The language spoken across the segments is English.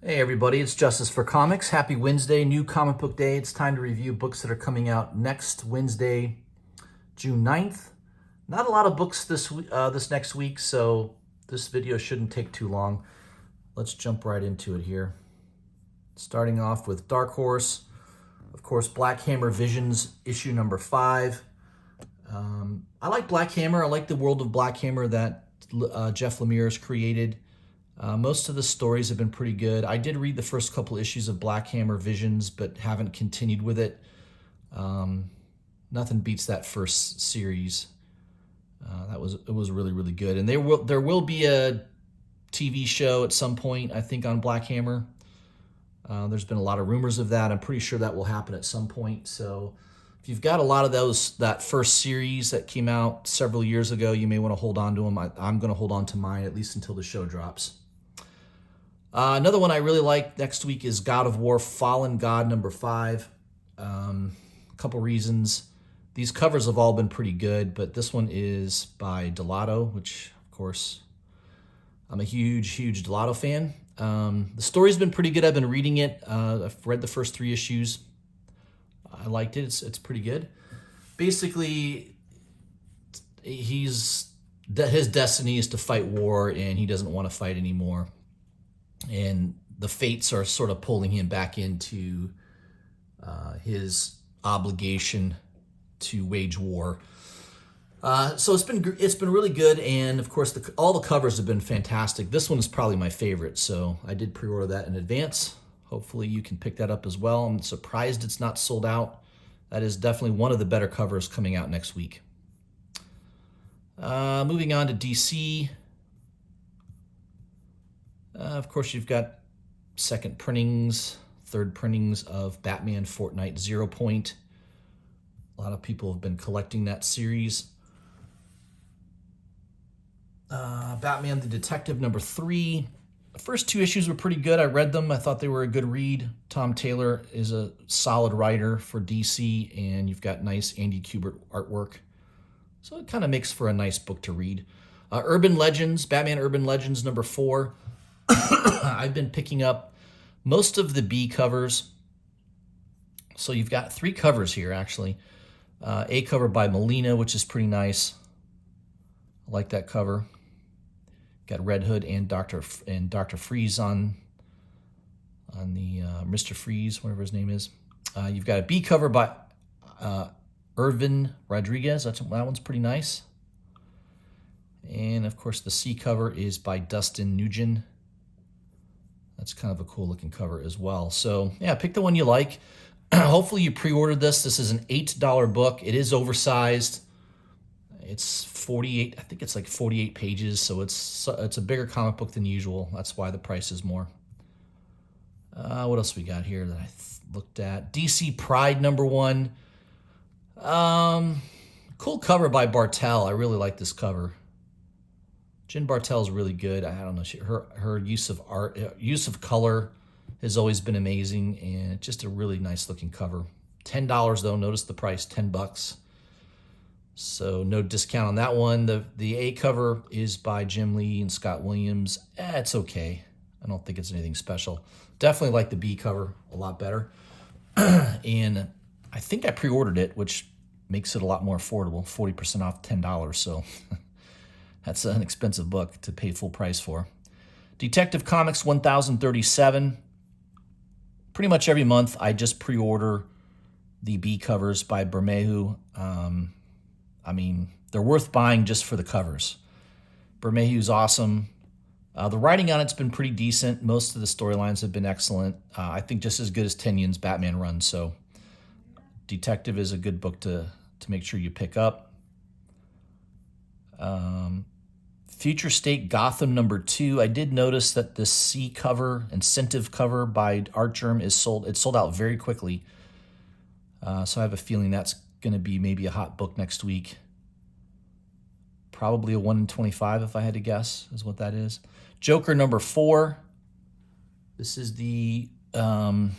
Hey everybody, it's Justice for Comics. Happy Wednesday, new comic book day. It's time to review books that are coming out next Wednesday, June 9th. Not a lot of books this next week, so this video shouldn't take too long. Let's jump right into it here. Starting off with Dark Horse, of course, Black Hammer Visions, issue number 5. I like Black Hammer. I like the world of Black Hammer that Jeff Lemire has created. Most of the stories have been pretty good. I did read the first couple issues of Black Hammer Visions, but haven't continued with it. Nothing beats that first series. It was really good. And there will be a TV show at some point, I think, on Black Hammer. There's been a lot of rumors of that. I'm pretty sure that will happen at some point. So if you've got a lot of that first series that came out several years ago, you may want to hold on to them. I'm going to hold on to mine at least until the show drops. Another one I really like next week is God of War Fallen God number 5. A couple reasons. These covers have all been pretty good, but this one is by Delato, which, of course, I'm a huge Delato fan. The story's been pretty good. I've been reading it. I've read the first 3 issues. I liked it. It's pretty good. Basically, his destiny is to fight war, and he doesn't want to fight anymore. And the fates are sort of pulling him back into his obligation to wage war. So it's been really good, and of course all the covers have been fantastic. This one is probably my favorite, so I did pre-order that in advance. Hopefully you can pick that up as well. I'm surprised it's not sold out. That is definitely one of the better covers coming out next week. Moving on to DC. Of course, you've got second printings, third printings of Batman Fortnite 0 Point. A lot of people have been collecting that series. Batman the Detective number 3. The first 2 issues were pretty good. I read them. I thought they were a good read. Tom Taylor is a solid writer for DC, and you've got nice Andy Kubert artwork. So it kind of makes for a nice book to read. Urban Legends, Batman Urban Legends number 4. I've been picking up most of the B covers. So you've got 3 covers here, actually. A cover by Molina, which is pretty nice. I like that cover. Got Red Hood and Dr. Freeze on the Mr. Freeze, whatever his name is. You've got a B cover by Irvin Rodriguez. That one's pretty nice. And of course, the C cover is by Dustin Nugent. That's kind of a cool looking cover as well. So yeah, pick the one you like. Hopefully you pre-ordered this. This is an $8 book. It is oversized. It's 48, I think it's like 48 pages, so it's a bigger comic book than usual. That's why the price is more. What else we got here that I looked at? DC Pride number 1. Cool cover by Bartel. I really like this cover. Jen Bartel is really good. I don't know, her use of art, use of color has always been amazing, and just a really nice looking cover. $10 though. Notice the price, $10. So no discount on that one. The A cover is by Jim Lee and Scott Williams. It's okay. I don't think it's anything special. Definitely like the B cover a lot better. And I think I pre-ordered it, which makes it a lot more affordable. 40% off, $10. So that's an expensive book to pay full price for. Detective Comics 1037. Pretty much every month I just pre-order the B covers by Bermejo. I mean, they're worth buying just for the covers. Bermejo's awesome. The writing on it's been pretty decent. Most of the storylines have been excellent. I think just as good as Tynion's Batman run. So Detective is a good book to make sure you pick up. Future State Gotham number 2. I did notice that the C cover, incentive cover by Artgerm is sold. It sold out very quickly. So I have a feeling that's going to be maybe a hot book next week. Probably a 1 in 25 if I had to guess is what that is. Joker number 4. This is the, I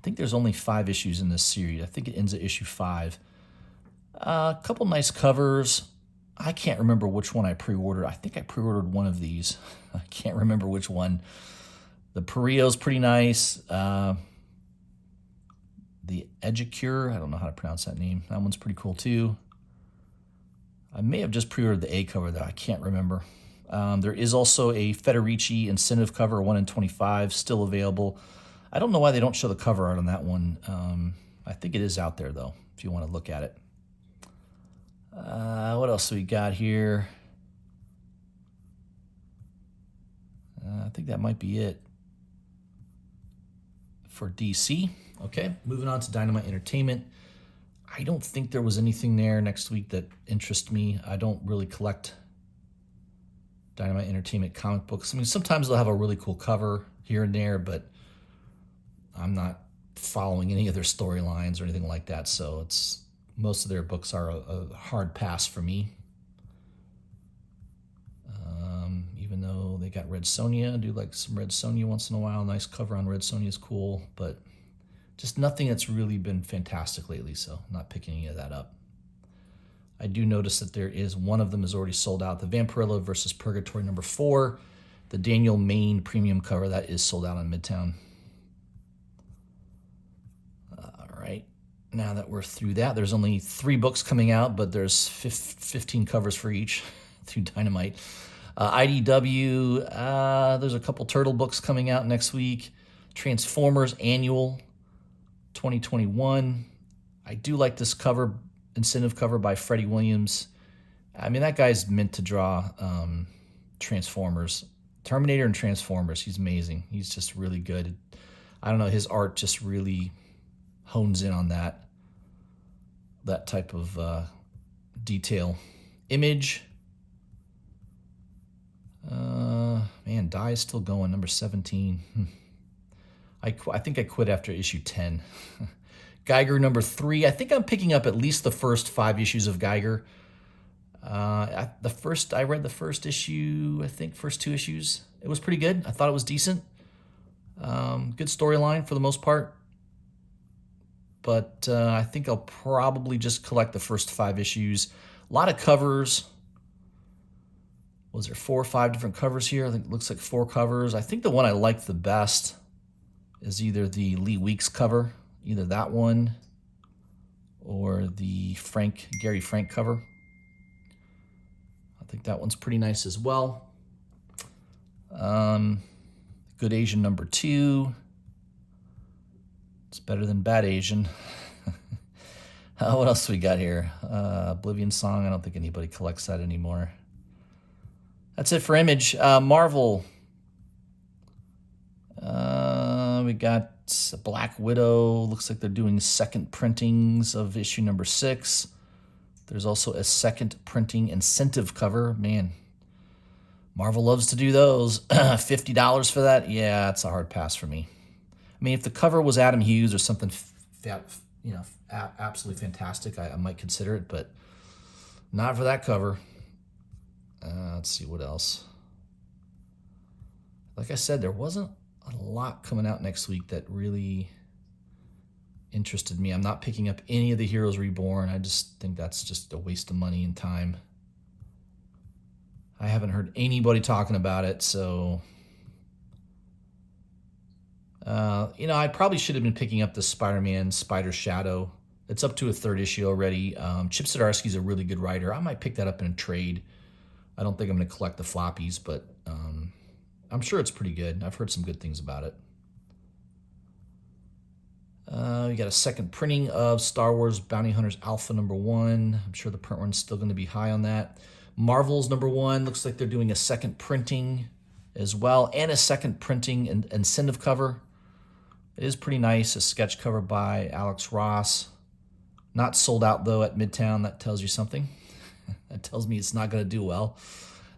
think there's only 5 issues in this series. I think it ends at issue 5. A couple nice covers. I can't remember which one I pre-ordered. I think I pre-ordered one of these. I can't remember which one. The Perillo's pretty nice. The Edgecure, I don't know how to pronounce that name. That one's pretty cool too. I may have just pre-ordered the A cover though. I can't remember. There is also a Federici incentive cover, 1 in 25, still available. I don't know why they don't show the cover art on that one. I think it is out there though, if you want to look at it. What else do we got here? I think that might be it for DC. Okay, moving on to Dynamite Entertainment. I don't think there was anything there next week that interests me. I don't really collect Dynamite Entertainment comic books. I mean, sometimes they'll have a really cool cover here and there, but I'm not following any of their storylines or anything like that, so most of their books are a hard pass for me. Even though they got Red Sonja, I do like some Red Sonja once in a while. Nice cover on Red Sonja is cool, but just nothing that's really been fantastic lately, so I'm not picking any of that up. I do notice that there is one of them is already sold out. The Vampirella versus Purgatory #4, the Daniel Main premium cover, that is sold out on Midtown. All right, now that we're through that, there's only 3 books coming out, but there's 15 covers for each through Dynamite. IDW, there's a couple Turtle books coming out next week. Transformers Annual 2021. I do like this cover, incentive cover by Freddie Williams. I mean, that guy's meant to draw Transformers. Terminator and Transformers, he's amazing. He's just really good. I don't know, his art just really hones in on that type of detail. Image. Man, Die is still going, number 17. I think I quit after issue 10. Geiger #3. I think I'm picking up at least the first 5 issues of Geiger. I read the first issue, I think, first 2 issues. It was pretty good. I thought it was decent. Good storyline for the most part. But I think I'll probably just collect the first 5 issues. A lot of covers. Was there 4 or 5 different covers here? I think it looks like 4 covers. I think the one I liked the best is either the Lee Weeks cover, either that one or the Gary Frank cover. I think that one's pretty nice as well. Good Asian #2. It's better than Bad Asian. What else we got here? Oblivion Song. I don't think anybody collects that anymore. That's it for Image. Marvel. We got Black Widow. Looks like they're doing second printings of issue #6. There's also a second printing incentive cover. Man, Marvel loves to do those. $50 for that? Yeah, it's a hard pass for me. I mean, if the cover was Adam Hughes or something, absolutely fantastic, I might consider it, but not for that cover. Let's see what else. Like I said, there wasn't a lot coming out next week that really interested me. I'm not picking up any of the Heroes Reborn. I just think that's just a waste of money and time. I haven't heard anybody talking about it, so I probably should have been picking up the Spider-Man Spider Shadow. It's up to a 3rd issue already. Chip Zdarsky's a really good writer. I might pick that up in a trade. I don't think I'm going to collect the floppies, but I'm sure it's pretty good. I've heard some good things about it. We got a second printing of Star Wars Bounty Hunters Alpha #1. I'm sure the print run's still going to be high on that. Marvel's #1. Looks like they're doing a second printing as well, and a second printing and incentive cover. It is pretty nice. A sketch cover by Alex Ross. Not sold out, though, at Midtown. That tells you something. That tells me it's not going to do well.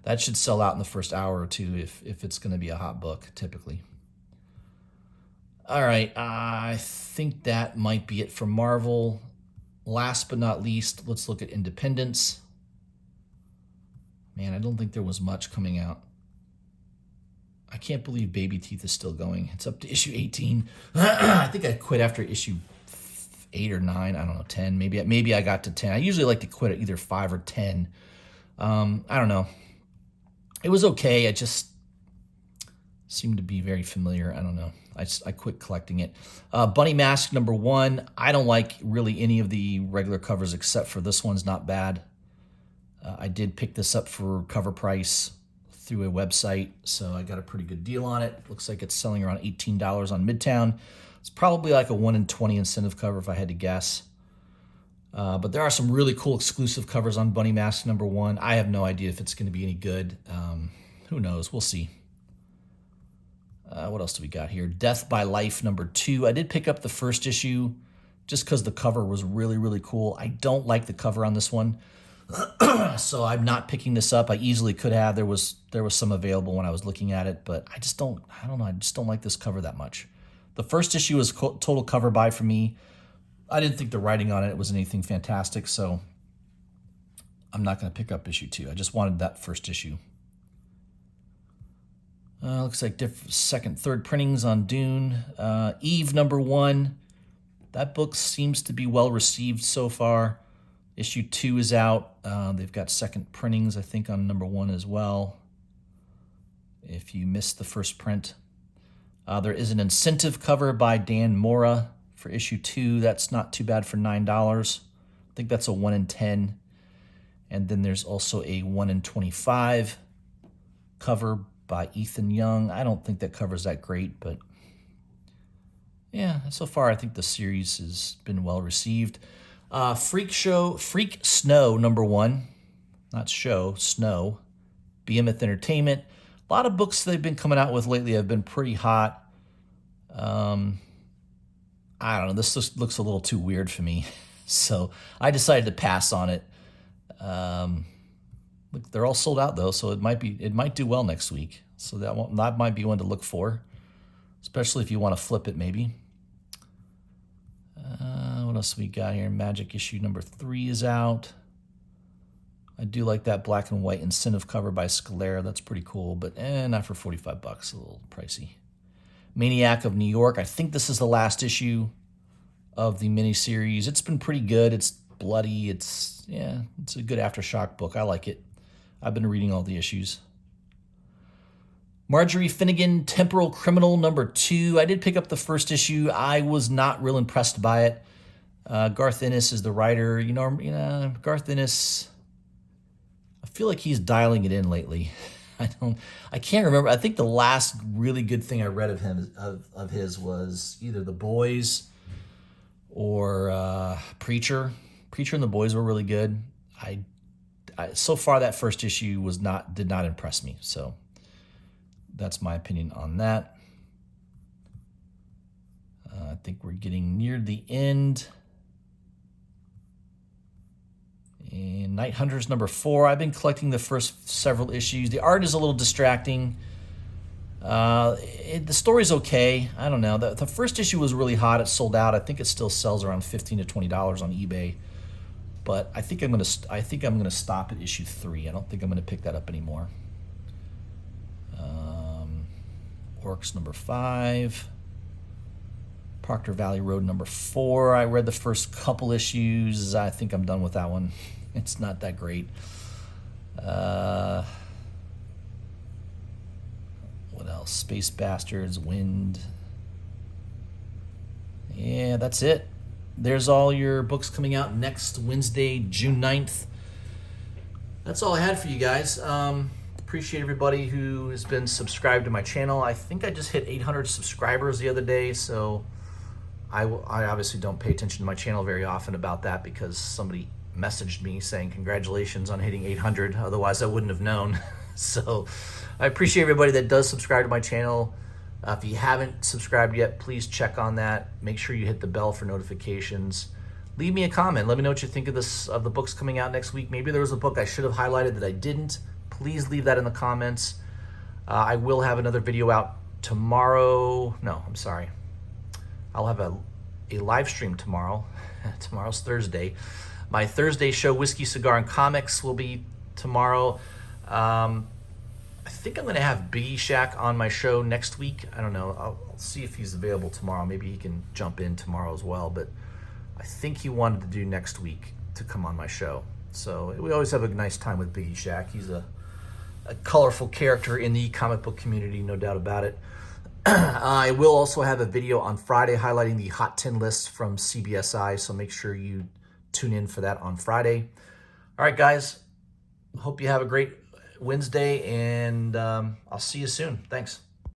That should sell out in the first hour or two if it's going to be a hot book, typically. All right, I think that might be it for Marvel. Last but not least, let's look at Independence. Man, I don't think there was much coming out. I can't believe Baby Teeth is still going. It's up to issue 18. I think I quit after issue 8 or 9. I don't know, 10. Maybe I got to 10. I usually like to quit at either 5 or 10. I don't know. It was okay. It just seemed to be very familiar. I don't know. I quit collecting it. Bunny Mask #1. I don't like really any of the regular covers except for this one's not bad. I did pick this up for cover price through a website, so I got a pretty good deal on it. Looks like it's selling around $18 on Midtown. It's probably like a 1 in 20 incentive cover if I had to guess. But there are some really cool exclusive covers on Bunny Mask #1. I have no idea if it's going to be any good. Who knows? We'll see. What else do we got here? Death by Life #2. I did pick up the first issue just because the cover was really, really cool. I don't like the cover on this one, so I'm not picking this up. I easily could have. There was some available when I was looking at it, but I don't know. I just don't like this cover that much. The first issue was total cover buy for me. I didn't think the writing on it was anything fantastic, so I'm not going to pick up issue 2. I just wanted that first issue. Looks like second, third printings on Dune. Eve #1. That book seems to be well received so far. Issue 2 is out. They've got second printings, I think, on #1 as well. If you missed the first print. There is an incentive cover by Dan Mora for issue 2. That's not too bad for $9. I think that's a 1 in 10. And then there's also a 1 in 25 cover by Ethan Young. I don't think that cover's that great, but yeah, so far I think the series has been well received. Freak Snow #1, not show, Snow, Behemoth Entertainment. A lot of books they've been coming out with lately have been pretty hot. I don't know, this just looks a little too weird for me, so I decided to pass on it. Look, they're all sold out though, so it might do well next week. So that might be one to look for, especially if you want to flip it maybe. What else we got here? Magic issue #3 is out. I do like that black and white incentive cover by Scalera. That's pretty cool, but not for $45. A little pricey. Maniac of New York. I think this is the last issue of the miniseries. It's been pretty good. It's bloody. It's a good Aftershock book. I like it. I've been reading all the issues. Marjorie Finnegan, Temporal Criminal #2. I did pick up the first issue. I was not real impressed by it. Garth Ennis is the writer. You know, Garth Ennis, I feel like he's dialing it in lately. I can't remember. I think the last really good thing I read of his was either The Boys or Preacher. Preacher and The Boys were really good. So far that first issue did not impress me. So that's my opinion on that. I think we're getting near the end. And Night Hunters #4. I've been collecting the first several issues. The art is a little distracting. The story's okay. I don't know. The first issue was really hot. It sold out. I think it still sells around $15 to $20 on eBay. But I think I'm gonna stop at issue 3. I don't think I'm gonna pick that up anymore. Orcs #5. Proctor Valley Road #4. I read the first couple issues. I think I'm done with that one. It's not that great. What else? Space Bastards, Wind. Yeah, that's it. There's all your books coming out next Wednesday, June 9th. That's all I had for you guys. Appreciate everybody who has been subscribed to my channel. I think I just hit 800 subscribers the other day, so I obviously don't pay attention to my channel very often about that because somebody messaged me saying congratulations on hitting 800. Otherwise, I wouldn't have known. So I appreciate everybody that does subscribe to my channel. If you haven't subscribed yet, please check on that. Make sure you hit the bell for notifications. Leave me a comment. Let me know what you think of the books coming out next week. Maybe there was a book I should have highlighted that I didn't. Please leave that in the comments. I will have another video out tomorrow. No, I'm sorry. I'll have a live stream tomorrow. Tomorrow's Thursday. My Thursday show, Whiskey, Cigar, and Comics, will be tomorrow. I think I'm going to have Biggie Shack on my show next week. I don't know. I'll see if he's available tomorrow. Maybe he can jump in tomorrow as well. But I think he wanted to do next week to come on my show. So we always have a nice time with Biggie Shack. He's a colorful character in the comic book community, no doubt about it. I will also have a video on Friday highlighting the Hot 10 list from CBSI, so make sure you tune in for that on Friday. All right, guys. Hope you have a great Wednesday, and I'll see you soon. Thanks.